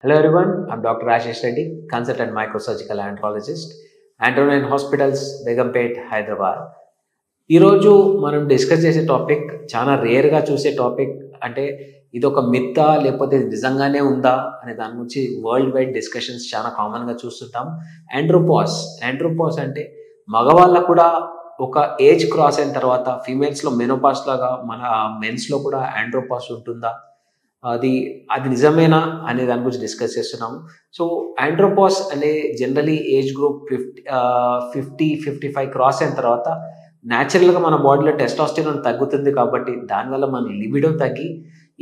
Hello everyone, I'm Dr. Ashish Reddy, consultant microsurgical andrologist, Antonine Hospitals, Begumpet, Hyderabad. ఈరోజు మనం discuss చేసే topic చాలా రేర్గా చూసే టాపిక్. అంటే ఇది ఒక మిత్తా లేకపోతే ఇది నిజంగానే ఉందా అనే దాని గురించి వరల్డ్ వైడ్ డిస్కషన్స్ చాలా కామన్గా చూస్తుంటాం. ఆండ్రోపాస్ అంటే మగవాళ్ళకు కూడా ఒక ఏజ్ క్రాస్ అయిన తర్వాత ఫీమేల్స్లో మెనోపాస్ లాగా మన మెన్స్లో కూడా ఆండ్రోపాస్ ఉంటుందా, అది అది నిజమేనా అనే దాని గురించి డిస్కస్ చేస్తున్నాము. సో ఆండ్రోపాస్ అనే జనరలీ ఏజ్ గ్రూప్ 50-55 క్రాస్ అయిన తర్వాత న్యాచురల్గా మన బాడీలో టెస్టాస్టెరాన్ తగ్గుతుంది కాబట్టి దానివల్ల మన లిబిడో తగ్గి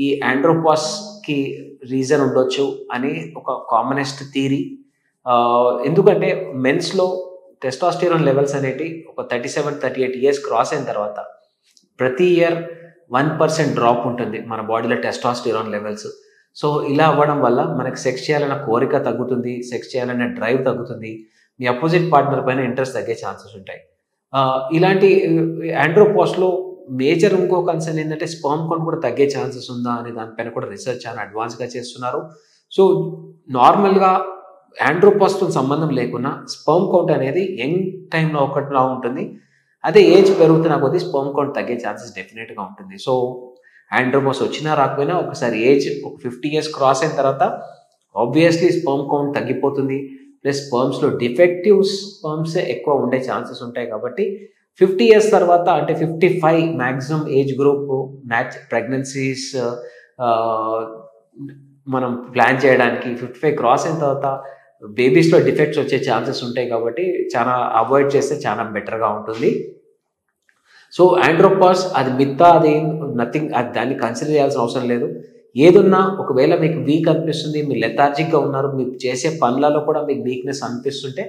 ఈ ఆండ్రోపాస్కి రీజన్ ఉండొచ్చు అని ఒక కామనెస్ట్ థియరీ. ఎందుకంటే మెన్స్లో టెస్టాస్టెరాన్ లెవెల్స్ అనేవి ఒక 37-38 ఇయర్స్ క్రాస్ అయిన తర్వాత ప్రతి ఇయర్ 1% డ్రాప్ ఉంటుంది మన బాడీలో టెస్టాస్టెరాన్ లెవెల్స్. సో ఇలా అవ్వడం వల్ల మనకి సెక్స్ చేయాలన్న కోరిక తగ్గుతుంది, సెక్స్ చేయాలనే డ్రైవ్ తగ్గుతుంది, మీ అపోజిట్ పార్ట్నర్ పైన ఇంట్రెస్ట్ తగ్గే ఛాన్సెస్ ఉంటాయి. ఇలాంటి ఆండ్రోపాస్లో మేజర్ ఇంకో కన్సర్న్ ఏంటంటే స్పర్మ్ కౌంట్ కూడా తగ్గే ఛాన్సెస్ ఉందా అనే దానిపైన కూడా రీసెర్చ్ చాలా అడ్వాన్స్గా చేస్తున్నారు. సో నార్మల్గా ఆండ్రోపాస్తో సంబంధం లేకుండా స్పర్మ్ కౌంట్ అనేది యంగ్ టైంలో ఒకటిలా ఉంటుంది, అదే ఏజ్ పెరుగుతున్న కొద్దీ స్పర్మ్ కౌంట్ తగ్గే ఛాన్సెస్ డెఫినెట్గా ఉంటుంది. సో ఆండ్రోపాస్ వచ్చినా రాకపోయినా ఒకసారి ఏజ్ ఒక 50 ఇయర్స్ క్రాస్ అయిన తర్వాత ఆబ్వియస్లీ స్పర్మ్ కౌంట్ తగ్గిపోతుంది, ప్లస్ స్పర్మ్స్లో డిఫెక్టివ్ స్పర్మ్సే ఎక్కువ ఉండే ఛాన్సెస్ ఉంటాయి. కాబట్టి 50 ఇయర్స్ తర్వాత అంటే 55 మ్యాక్సిమం ఏజ్ గ్రూప్ ప్రెగ్నెన్సీస్ మనం ప్లాన్ చేయడానికి 55 క్రాస్ అయిన తర్వాత బేబీస్లో డిఫెక్ట్స్ వచ్చే ఛాన్సెస్ ఉంటాయి. కాబట్టి చాలా అవాయిడ్ చేస్తే చాలా బెటర్గా ఉంటుంది. సో ఆండ్రోపాస్ అది మిత్తా, అది నథింగ్, అది దాన్ని కన్సిడర్ చేయాల్సిన అవసరం లేదు. ఏదున్నా ఒకవేళ మీకు వీక్ అనిపిస్తుంది, మీరు లెథార్జిక్గా ఉన్నారు, మీరు చేసే పనులలో కూడా మీకు వీక్నెస్ అనిపిస్తుంటే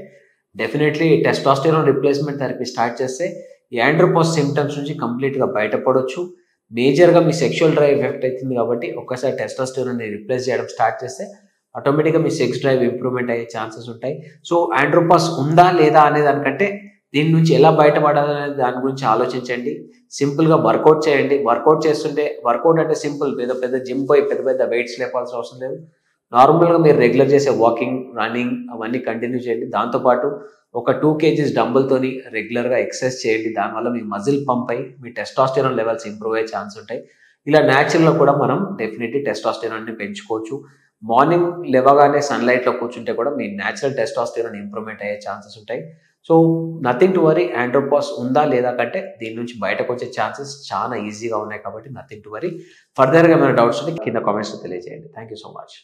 definitely testosterone replacement therapy start చేస్తే ఈ ఆండ్రోపాస్ సిమ్టమ్స్ నుంచి కంప్లీట్గా బయటపడవచ్చు. మేజర్గా మీ సెక్షువల్ డ్రైవ్ ఎఫెక్ట్ అవుతుంది కాబట్టి ఒక్కసారి టెస్టాస్టెరాన్ని రిప్లేస్ చేయడం స్టార్ట్ చేస్తే ఆటోమేటిక్గా మీ సెక్స్ డ్రైవ్ ఇంప్రూవ్మెంట్ అయ్యే ఛాన్సెస్ ఉంటాయి. సో ఆండ్రోపాస్ ఉందా లేదా అనే దానికంటే దీని నుంచి ఎలా బయటపడాలనే దాని గురించి ఆలోచించండి. సింపుల్గా వర్కౌట్ చేయండి. వర్కౌట్ చేస్తుంటే, వర్కౌట్ అంటే సింపుల్, పెద్ద జిమ్ పోయి పెద్ద వెయిట్స్ లేపాల్సిన అవసరం లేదు. నార్మల్గా మీరు రెగ్యులర్ చేసే వాకింగ్, రన్నింగ్ అవన్నీ కంటిన్యూ చేయండి. దాంతోపాటు ఒక 2 kgs డంబుల్తోని రెగ్యులర్గా ఎక్సర్సైజ్ చేయండి. దానివల్ల మీ మజిల్ పంప్ అయ్యి మీ టెస్టాస్టెరాన్ లెవెల్స్ ఇంప్రూవ్ అయ్యే ఛాన్స్ ఉంటాయి. ఇలా న్యాచురల్గా కూడా మనం డెఫినెట్లీ టెస్టాస్టెరాన్ని పెంచుకోవచ్చు. మార్నింగ్ లేవగానే సన్లైట్లో కూర్చుంటే కూడా మీ న్యాచురల్ టెస్టాస్టెరాన్ ఇంప్రూవ్మెంట్ అయ్యే ఛాన్సెస్ ఉంటాయి. సో నథింగ్ టు వరీ, ఆండ్రోపాస్ ఉందా లేదా కంటే దీని నుంచి బయటకు వచ్చే ఛాన్సెస్ చాలా ఈజీగా ఉన్నాయి. కాబట్టి నథింగ్ టు వరీ. ఫర్దర్గా ఏమైనా డౌట్స్ ఉంటే కింద కామెంట్స్లో తెలియజేయండి. Thank you so much.